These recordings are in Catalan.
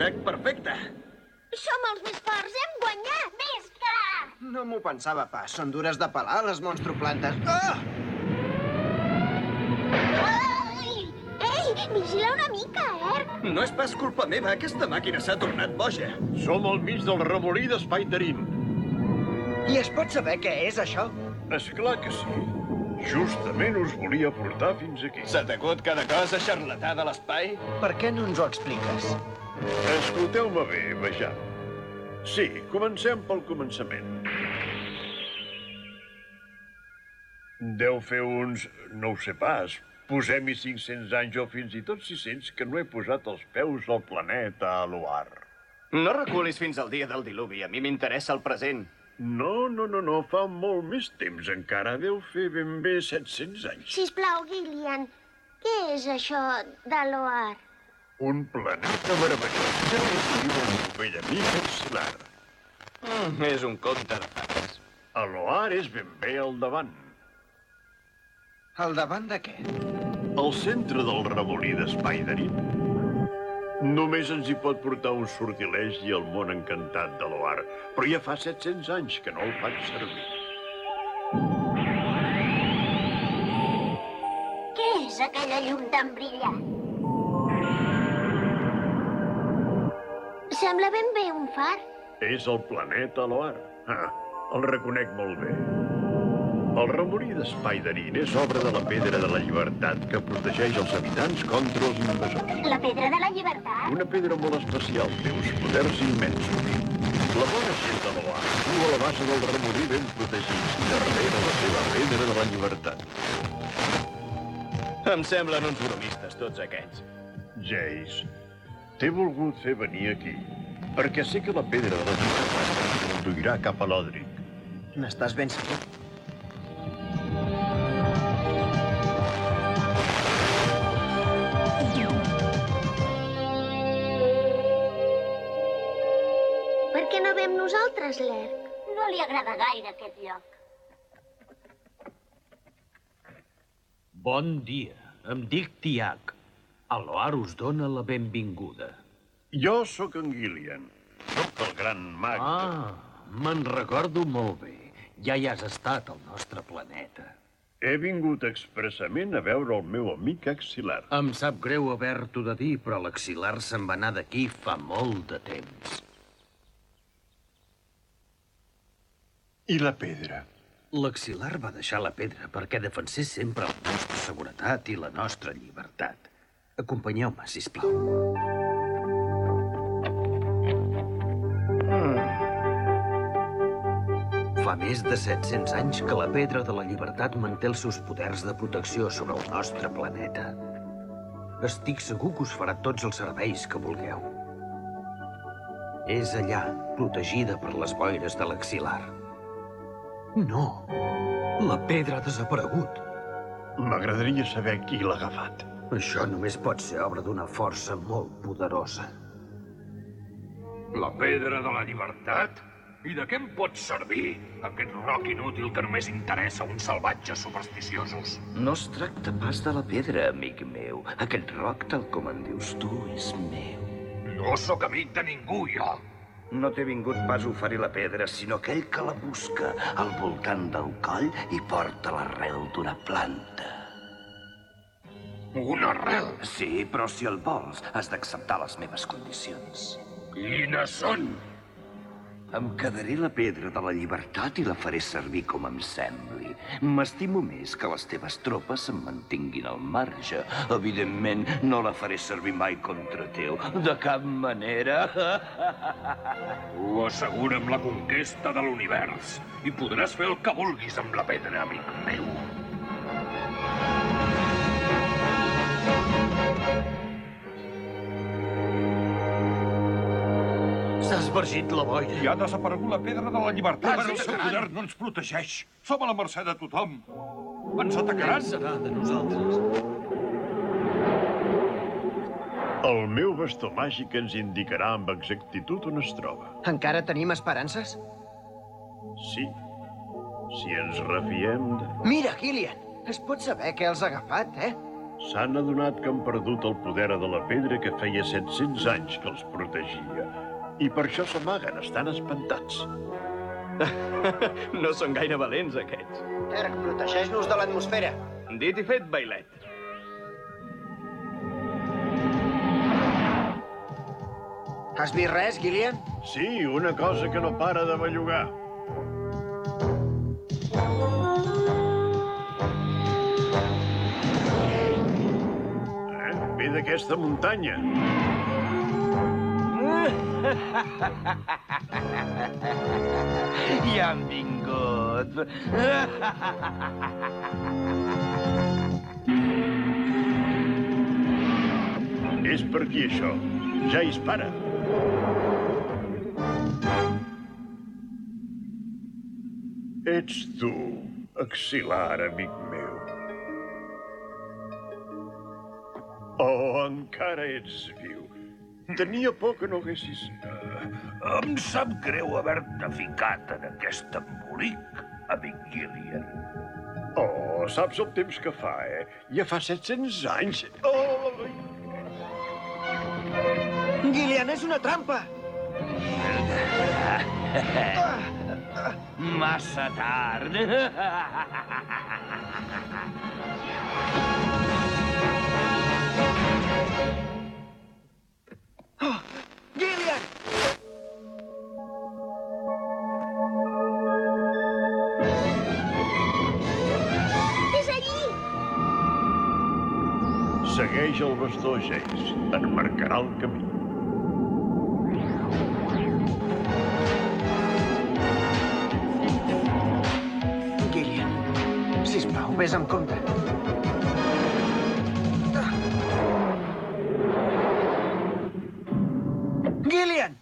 Crec perfecte. Som els més forts, hem guanyat! Més que... No m'ho pensava pas. Són dures de pelar, les monstroplantes. Ah! Ai! Ei, vigila una mica, Erc. No és pas culpa meva. Aquesta màquina s'ha tornat boja. Som al mig del remolí d'Spiderin. I es pot saber què és, això? És clar que sí. Justament us volia portar fins aquí. S'ha degut cada cosa xarlatà de l'espai? Per què no ens ho expliques? Escolteu-me bé, vejam. Sí, comencem pel començament. Deu fer uns... no ho sé pas. Posem-hi 500 anys o fins i tot 600 que no he posat els peus al planeta Aloar. No reculis fins al dia del diluvi. A mi m'interessa el present. No, fa molt més temps encara. Deu fer ben bé 700 anys. Sisplau, Gillian, què és això de l'Oar? Un planeta meravellós. Ja us diu el meu vell amic Excilar. És un conte de fades. Aloar és ben bé al davant. Al davant de què? Al centre del remolí d'Spiderin. Només ens hi pot portar un sortileig i el món encantat de l'Oar. Però ja fa 700 anys que no el faig servir. Què és aquella llum tan brillant? Sembla ben bé un far. És el planeta Aloar. El reconec molt bé. El remolí d'Spiderin és obra de la Pedra de la Llibertat que protegeix els habitants contra els invasors. La pedra de la llibertat? Una pedra molt especial, té uns poders immensos. La bona gent de l'Oar viu a la base del remolí ben protegits darrere la seva Pedra de la Llibertat. Em semblen uns bromistes, tots aquests. Jace, t'he volgut fer venir aquí perquè sé que la Pedra de la Llibertat conduirà cap a l'Odric. N'estàs ben segur? Per què no vem nosaltres, l'Erc? No li agrada gaire aquest lloc. Bon dia. Em dic Tiac. Aloar us dona la benvinguda. Jo sóc en Gillian. Sóc el gran mag. Me'n recordo molt bé. Ja hi has estat al nostre planeta. He vingut expressament a veure el meu amic Excilar. Em sap greu haver-t'ho de dir, però l'Excilar se'n va anar d'aquí fa molt de temps. I la pedra? L'Excilar va deixar la pedra perquè defensés sempre la nostra seguretat i la nostra llibertat. Acompanyeu-me, sisplau. Fa més de 700 anys que la Pedra de la Llibertat manté els seus poders de protecció sobre el nostre planeta. Estic segur que us farà tots els serveis que vulgueu. És allà, protegida per les boires de l'Excilar. No, la pedra ha desaparegut. M'agradaria saber qui l'ha agafat. Això només pot ser obra d'una força molt poderosa. La pedra de la llibertat? I de què em pot servir aquest roc inútil que només interessa a uns salvatges supersticiosos? No es tracta pas de la pedra, amic meu. Aquest roc, tal com en dius tu, és meu. No sóc amic de ningú, jo. No t'he vingut pas a oferir la pedra, sinó aquell que la busca al voltant del coll i porta l'arrel d'una planta. Una arrel? Sí, però si el vols, has d'acceptar les meves condicions. Quines són? Em quedaré la pedra de la llibertat i la faré servir com em sembli. M'estimo més que les teves tropes se'n mantinguin al marge. Evidentment, no la faré servir mai contra teu. De cap manera. Ho assegura amb la conquesta de l'univers. I podràs fer el que vulguis amb la pedra, amic meu. S'ha esvergit la boira. I ha desaparegut la pedra de la llibertat. Però El seu poder no ens protegeix. Som a la mercè de tothom. Ens atacaran. Què serà de nosaltres? El meu bastó màgic ens indicarà amb exactitud on es troba. Encara tenim esperances? Sí. Si ens refiem de... Mira, Gillian, es pot saber què els ha agafat, eh? S'han adonat que han perdut el poder de la pedra que feia 700 anys que els protegia. I per això s'amaguen, estan espantats. No són gaire valents, aquests. Erc, protegeix-nos de l'atmosfera. Dit i fet, Bailet. Has vist res, Gillian? Sí, una cosa que no para de bellugar. Ve d'aquesta muntanya. Ja han vingut. És per aquí, això. Ja dispara. Ets tu, Axil·lar, amic meu. Oh, encara ets viu. Tenia por que no haguessis... Em sap greu haver-te ficat en aquest embolic, amic Gillian. Oh, saps el temps que fa, eh? Ja fa 700 anys. Oh! Gillian, és una trampa! Massa tard. Oh, Gillian! És allí! Segueix el bastó, James. Et marcarà el camí. Gillian, sisplau, vés amb compte. Gillian!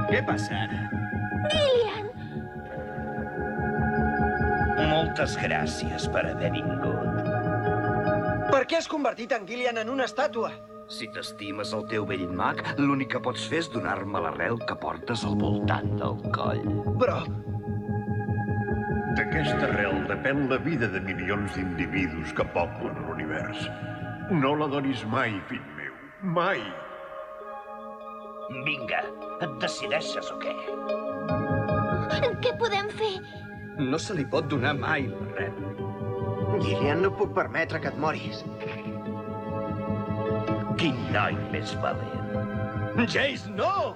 Què passa ara? Gillian! Moltes gràcies per haver vingut. Per què has convertit en Gillian en una estàtua? Si t'estimes el teu vell mag, l'únic que pots fer és donar-me l'arrel que portes al voltant del coll. Però... D'aquesta arrel depèn la vida de milions d'individus que poblen l'univers. No la donis mai, fill meu. Mai! Vinga, et decideixes o què? Què podem fer? No se li pot donar mai l'arrel. Gillian, no puc permetre que et moris. Quin noi més valent. Jace, no!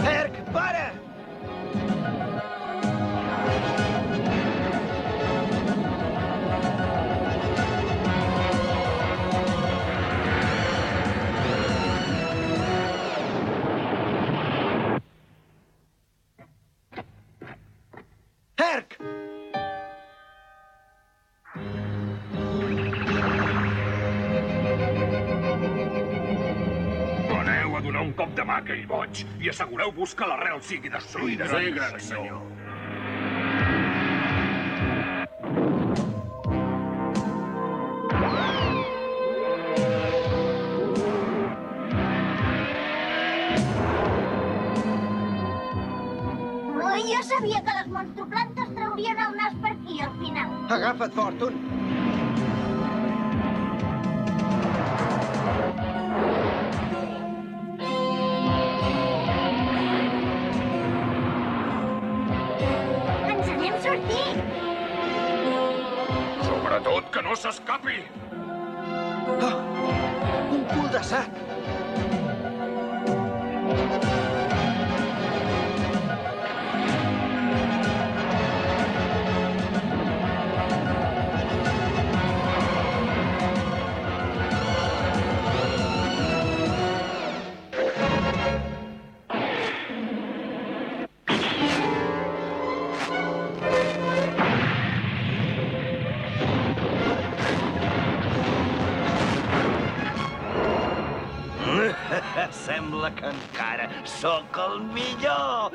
Erc, para! Erc! Aneu a donar un cop de mà a aquell boig i assegureu-vos que l'arrel sigui destruïda. Sí, gran senyor. Jo sabia que les monstroplantes traurien el nas per aquí, al final. Agafa't fort, un. Ens n'hem sortit! Sobretot que no s'escapi! Oh, un cul de sac! Sembla que encara sóc el millor!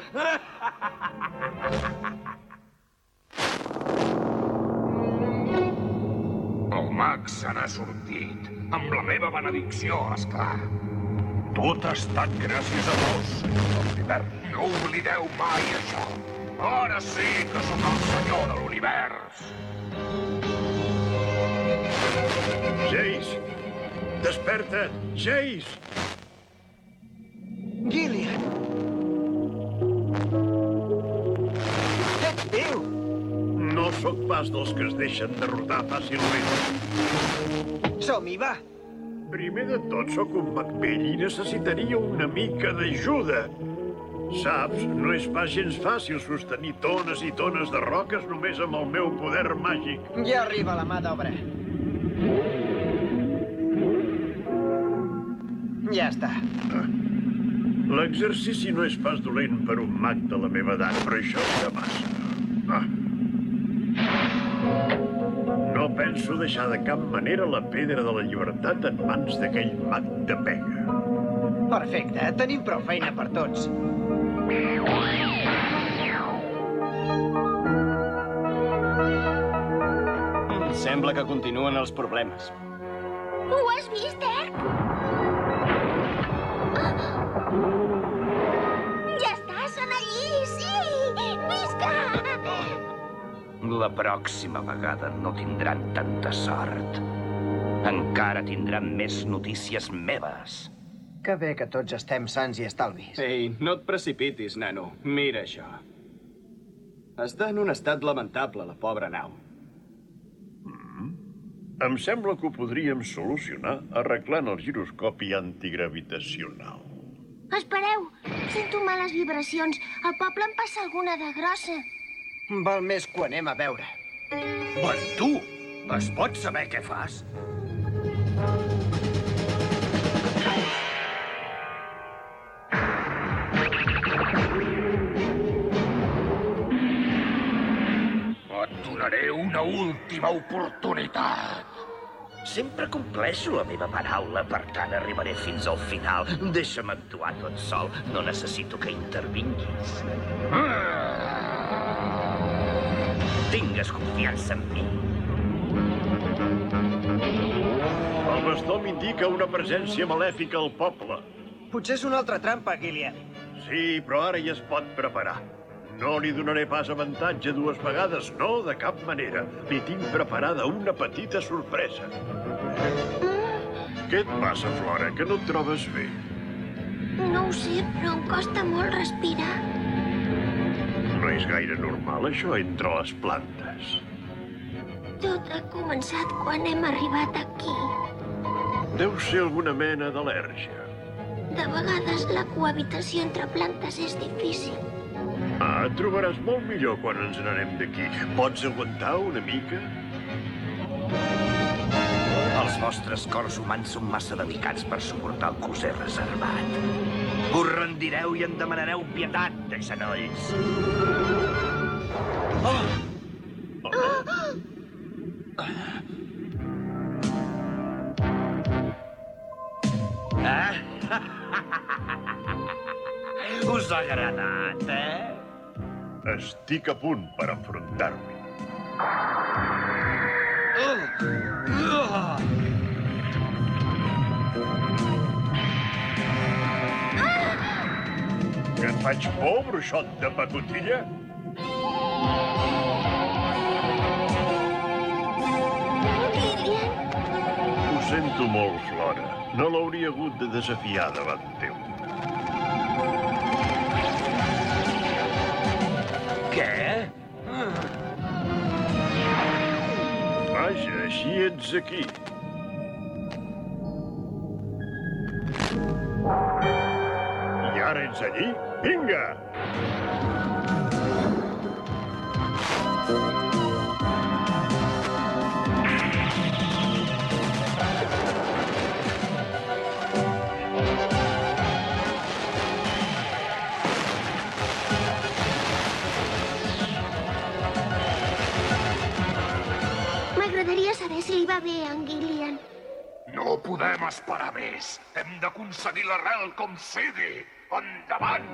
El mag se n'ha sortit. Amb la meva benedicció, esclar. Tot ha estat gràcies a vos, senyor de l'univers. No oblideu mai això. Ara sí que sóc el senyor de l'univers. Jace! Desperta! Jace! Gillian! Ets viu! No sóc pas dels que es deixen derrotar fàcilment. Som-hi, va! Primer de tot, sóc un mag vell i necessitaria una mica d'ajuda. Saps, no és pas gens fàcil sostenir tones i tones de roques només amb el meu poder màgic. Ja arriba la mà d'obra. Ja està. L'exercici no és pas dolent per un mag de la meva edat, però això ja passa. No penso deixar de cap manera la pedra de la llibertat en mans d'aquell mag de pega. Perfecte, tenim prou feina per tots. Sembla que continuen els problemes. Ho has vist, Erc? Ja està, són allí, sí! Visca! La pròxima vegada no tindran tanta sort. Encara tindran més notícies meves. Que bé que tots estem sants i estalvis. Ei, no et precipitis, nano. Mira això. Està en un estat lamentable, la pobra nau. Em sembla que ho podríem solucionar arreglant el giroscopi antigravitacional. Espereu, sento males vibracions. Al poble em passa alguna de grossa. Val més que ho anem a veure. Ventú, es pot saber què fas? Et donaré una última oportunitat. Sempre compleixo la meva paraula, per tant arribaré fins al final. Deixa'm actuar tot sol, no necessito que intervinguis. Tingues confiança en mi. El bastó m'indica una presència malèfica al poble. Potser és una altra trampa, Gillian. Sí, però ara ja es pot preparar. No li donaré pas avantatge dues vegades, no, de cap manera. Li tinc preparada una petita sorpresa. Què et passa, Flora, que no et trobes bé? No ho sé, però em costa molt respirar. No és gaire normal, això, entre les plantes. Tot ha començat quan hem arribat aquí. Deu ser alguna mena d'al·lèrgia. De vegades la cohabitació entre plantes és difícil. Ah, et trobaràs molt millor quan ens n'anem d'aquí. Pots aguantar una mica? Els vostres cors humans són massa delicats per suportar el que us he reservat. Us rendireu i en demanareu pietat, de genolls. Us ha agradat, Estic a punt per enfrontar-m'hi. Que et faig por, bruixot de pacotilla? Gillian, Ho sento molt, Flora. No l'hauria hagut de desafiar davant teu. Què? Vaja, així ets aquí. I ara ets allí? Vinga! m'agradaria saber si li va bé a en Gillian. No podem esperar més. Hem d'aconseguir l'arrel com sigui. Endavant!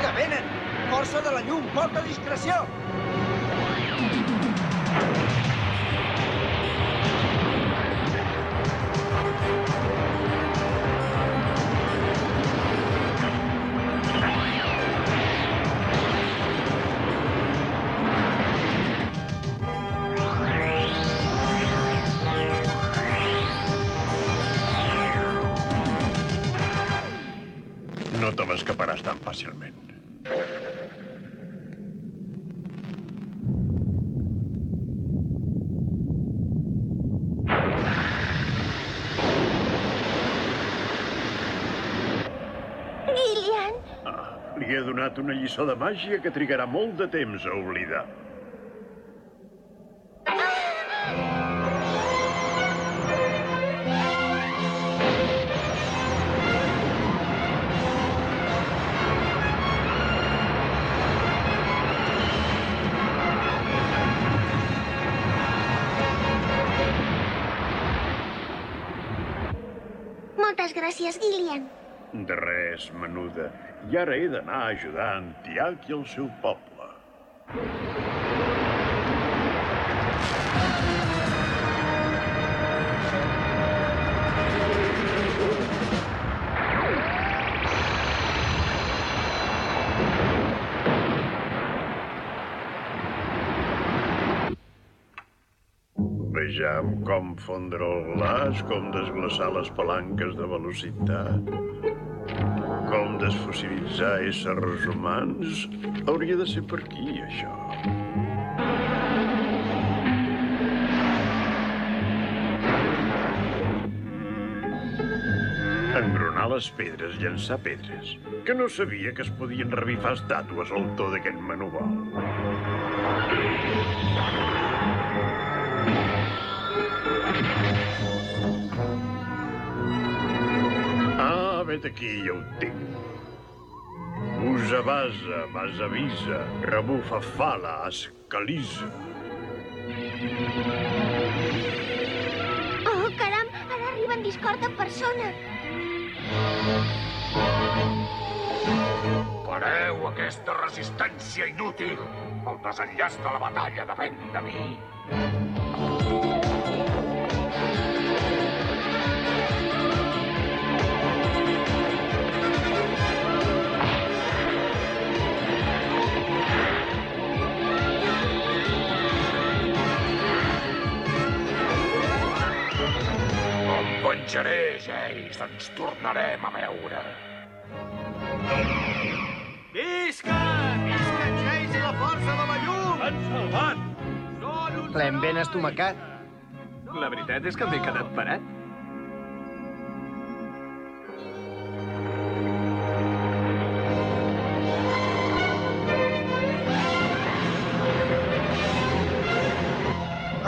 Que venen! Força de la llum, poca discreció! No te l'escaparàs tan fàcilment. Gillian! Li he donat una lliçó de màgia que trigarà molt de temps a oblidar. Moltes gràcies, Gillian. De res, menuda. I ara he d'anar a ajudar en Tiac i el seu poble. Vejam com fondre el glaç, com desglaçar les palanques de velocitat, com desfossilitzar éssers humans. Hauria de ser per aquí, això. Engronar les pedres, llançar pedres. Que no sabia que es podien revifar estàtues al to d'aquest manual. Vet aquí, ja ho tinc. Usa basa, avisa, rebufa fala, escalisa. Oh, caram! Ara arriba en Discord en persona. Pareu aquesta resistència inútil! El desenllaç de la batalla depèn de mi. Venjaré, Jace. Ens tornarem a veure. Visca! Visca en Jace i la força de la llum! Ens salvat! L'hem ben estomacat. La veritat és que m'he quedat parat.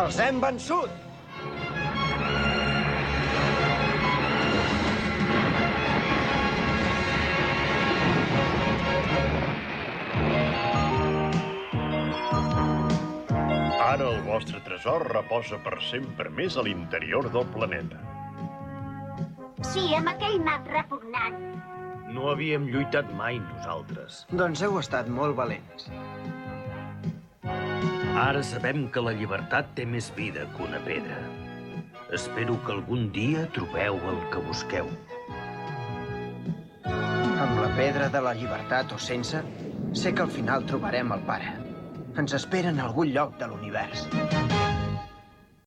Els hem vençut! Ara el vostre tresor reposa per sempre més a l'interior del planeta. Sí, amb aquell nap repugnant. No havíem lluitat mai nosaltres. Doncs heu estat molt valents. Ara sabem que la llibertat té més vida que una pedra. Espero que algun dia trobeu el que busqueu. Amb la pedra de la llibertat o sense, sé que al final trobarem el pare. Ens espera en algun lloc de l'univers.